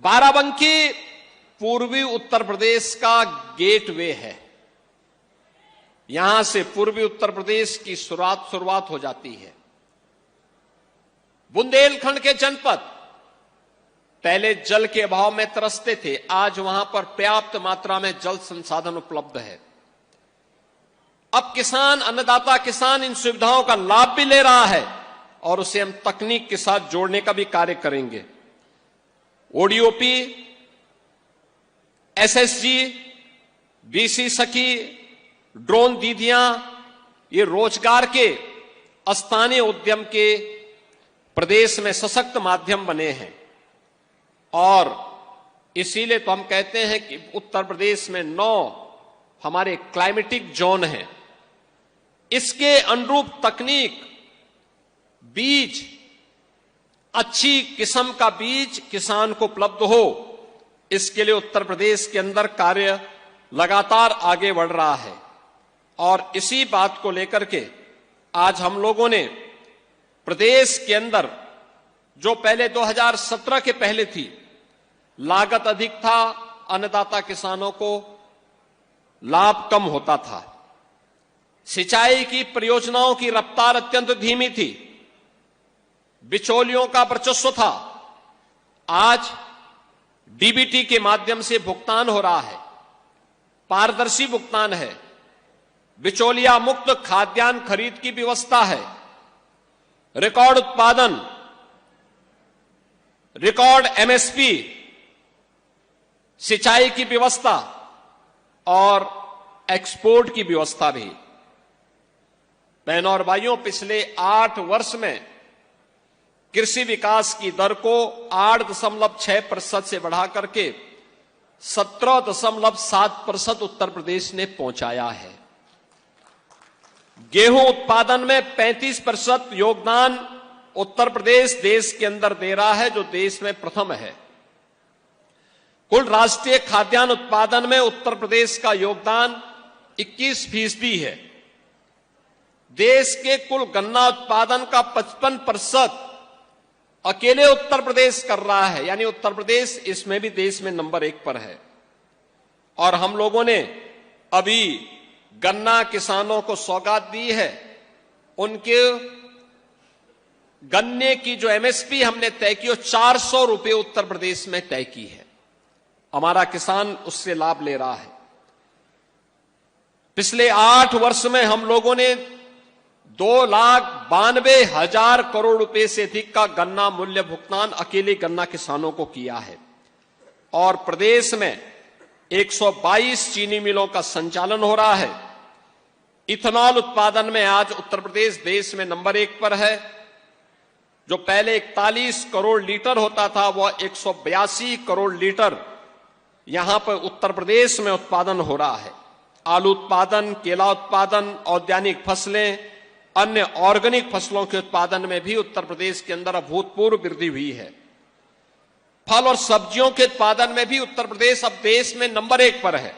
बाराबंकी पूर्वी उत्तर प्रदेश का गेटवे है। यहां से पूर्वी उत्तर प्रदेश की शुरुआत हो जाती है। बुंदेलखंड के जनपद पहले जल के अभाव में तरसते थे, आज वहां पर पर्याप्त मात्रा में जल संसाधन उपलब्ध है। अब किसान, अन्नदाता किसान इन सुविधाओं का लाभ भी ले रहा है और उसे हम तकनीक के साथ जोड़ने का भी कार्य करेंगे। ओडीओपी, एसएसजी, बीसी सखी, ड्रोन दीदियां, ये रोजगार के स्थानीय उद्यम के प्रदेश में सशक्त माध्यम बने हैं और इसीलिए तो हम कहते हैं कि उत्तर प्रदेश में 9 हमारे क्लाइमेटिक जोन हैं। इसके अनुरूप तकनीक, बीज, अच्छी किस्म का बीज किसान को उपलब्ध हो, इसके लिए उत्तर प्रदेश के अंदर कार्य लगातार आगे बढ़ रहा है। और इसी बात को लेकर के आज हम लोगों ने प्रदेश के अंदर, जो पहले 2017 के पहले थी, लागत अधिक था, अन्नदाता किसानों को लाभ कम होता था, सिंचाई की परियोजनाओं की रफ्तार अत्यंत धीमी थी, बिचौलियों का वर्चस्व था। आज डीबीटी के माध्यम से भुगतान हो रहा है, पारदर्शी भुगतान है, बिचौलिया मुक्त खाद्यान्न खरीद की व्यवस्था है, रिकॉर्ड उत्पादन, रिकॉर्ड एमएसपी, सिंचाई की व्यवस्था और एक्सपोर्ट की व्यवस्था भी। बहनों और भाइयों, पिछले 8 वर्ष में कृषि विकास की दर को 8.6% से बढ़ा करके 17.7% उत्तर प्रदेश ने पहुंचाया है। गेहूं उत्पादन में 35% योगदान उत्तर प्रदेश देश के अंदर दे रहा है, जो देश में प्रथम है। कुल राष्ट्रीय खाद्यान्न उत्पादन में उत्तर प्रदेश का योगदान 21% है। देश के कुल गन्ना उत्पादन का 55% अकेले उत्तर प्रदेश कर रहा है, यानी उत्तर प्रदेश इसमें भी देश में नंबर 1 पर है। और हम लोगों ने अभी गन्ना किसानों को सौगात दी है। उनके गन्ने की जो एमएसपी हमने तय की, वो 400 रुपये उत्तर प्रदेश में तय की है। हमारा किसान उससे लाभ ले रहा है। पिछले 8 वर्ष में हम लोगों ने 2,92,000 करोड़ रुपए से अधिक का गन्ना मूल्य भुगतान अकेले गन्ना किसानों को किया है। और प्रदेश में 122 चीनी मिलों का संचालन हो रहा है। इथेनॉल उत्पादन में आज उत्तर प्रदेश देश में नंबर 1 पर है। जो पहले 41 करोड़ लीटर होता था, वह 182 करोड़ लीटर यहां पर उत्तर प्रदेश में उत्पादन हो रहा है। आलू उत्पादन, केला उत्पादन, औद्यानिक फसलें, अन्य ऑर्गेनिक फसलों के उत्पादन में भी उत्तर प्रदेश के अंदर अभूतपूर्व वृद्धि हुई है। फल और सब्जियों के उत्पादन में भी उत्तर प्रदेश अब देश में नंबर 1 पर है।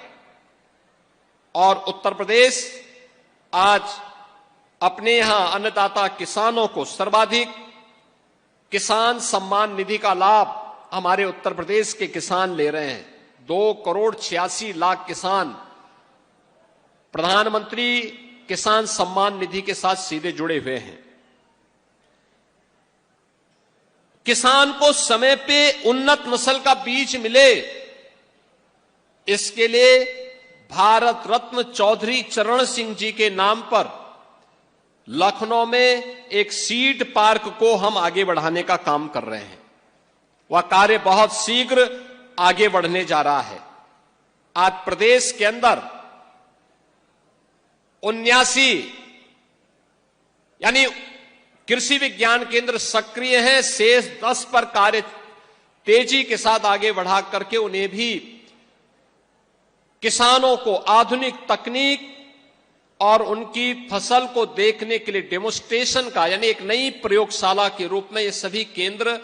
और उत्तर प्रदेश आज अपने यहां अन्नदाता किसानों को सर्वाधिक किसान सम्मान निधि का लाभ हमारे उत्तर प्रदेश के किसान ले रहे हैं। 2,86,00,000 किसान प्रधानमंत्री किसान सम्मान निधि के साथ सीधे जुड़े हुए हैं। किसान को समय पे उन्नत नस्ल का बीज मिले, इसके लिए भारत रत्न चौधरी चरण सिंह जी के नाम पर लखनऊ में एक सीड पार्क को हम आगे बढ़ाने का काम कर रहे हैं। वह कार्य बहुत शीघ्र आगे बढ़ने जा रहा है। आज प्रदेश के अंदर 79 यानी कृषि विज्ञान केंद्र सक्रिय हैं। शेष 10 पर कार्य तेजी के साथ आगे बढ़ा करके उन्हें भी किसानों को आधुनिक तकनीक और उनकी फसल को देखने के लिए डेमोस्ट्रेशन का, यानी एक नई प्रयोगशाला के रूप में ये सभी केंद्र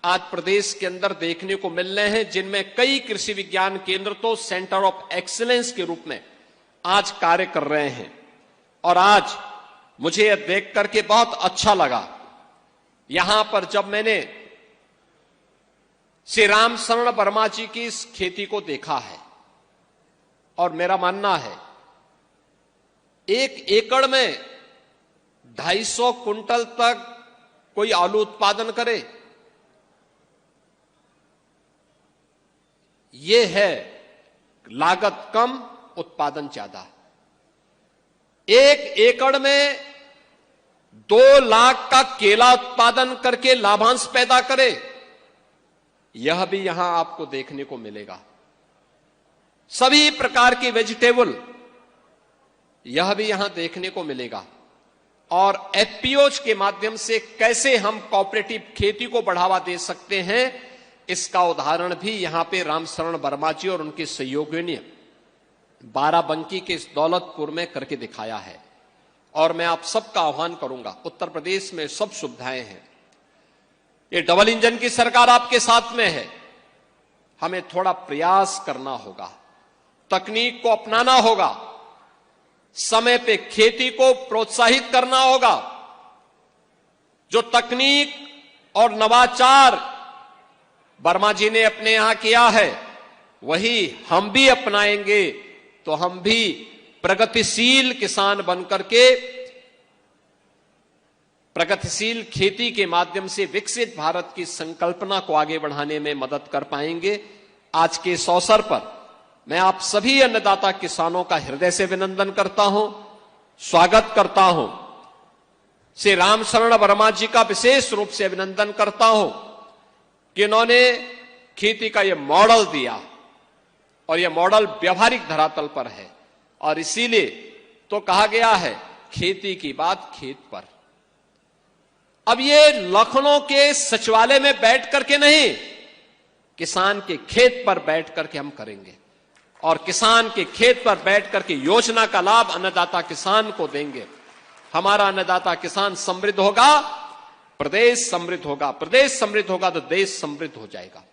आज प्रदेश के अंदर देखने को मिल रहे हैं, जिनमें कई कृषि विज्ञान केंद्र तो सेंटर ऑफ एक्सीलेंस के रूप में आज कार्य कर रहे हैं। और आज मुझे यह देख करके बहुत अच्छा लगा। यहां पर जब मैंने श्री राम शरण वर्मा जी की इस खेती को देखा है और मेरा मानना है 1 एकड़ में 250 कुंटल तक कोई आलू उत्पादन करे, यह है लागत कम उत्पादन ज्यादा। 1 एकड़ में 2 लाख का केला उत्पादन करके लाभांश पैदा करे, यह भी यहां आपको देखने को मिलेगा। सभी प्रकार की वेजिटेबल, यह भी यहां देखने को मिलेगा। और एफपीओज के माध्यम से कैसे हम कोऑपरेटिव खेती को बढ़ावा दे सकते हैं, इसका उदाहरण भी यहां पे रामशरण वर्मा जी और उनके सहयोगियों ने बाराबंकी के इस दौलतपुर में करके दिखाया है। और मैं आप सबका आह्वान करूंगा, उत्तर प्रदेश में सब सुविधाएं हैं, ये डबल इंजन की सरकार आपके साथ में है, हमें थोड़ा प्रयास करना होगा, तकनीक को अपनाना होगा, समय पे खेती को प्रोत्साहित करना होगा। जो तकनीक और नवाचार वर्मा जी ने अपने यहां किया है, वही हम भी अपनाएंगे तो हम भी प्रगतिशील किसान बनकर के प्रगतिशील खेती के माध्यम से विकसित भारत की संकल्पना को आगे बढ़ाने में मदद कर पाएंगे। आज के इस अवसर पर मैं आप सभी अन्नदाता किसानों का हृदय से अभिनंदन करता हूं, स्वागत करता हूं। श्री रामशरण वर्मा जी का विशेष रूप से अभिनंदन करता हूं कि इन्होंने खेती का यह मॉडल दिया और यह मॉडल व्यवहारिक धरातल पर है। और इसीलिए तो कहा गया है, खेती की बात खेत पर। अब ये लखनऊ के सचिवालय में बैठ करके नहीं, किसान के खेत पर बैठ करके हम करेंगे और किसान के खेत पर बैठ करके योजना का लाभ अन्नदाता किसान को देंगे। हमारा अन्नदाता किसान समृद्ध होगा, प्रदेश समृद्ध होगा, प्रदेश समृद्ध होगा तो देश समृद्ध हो जाएगा।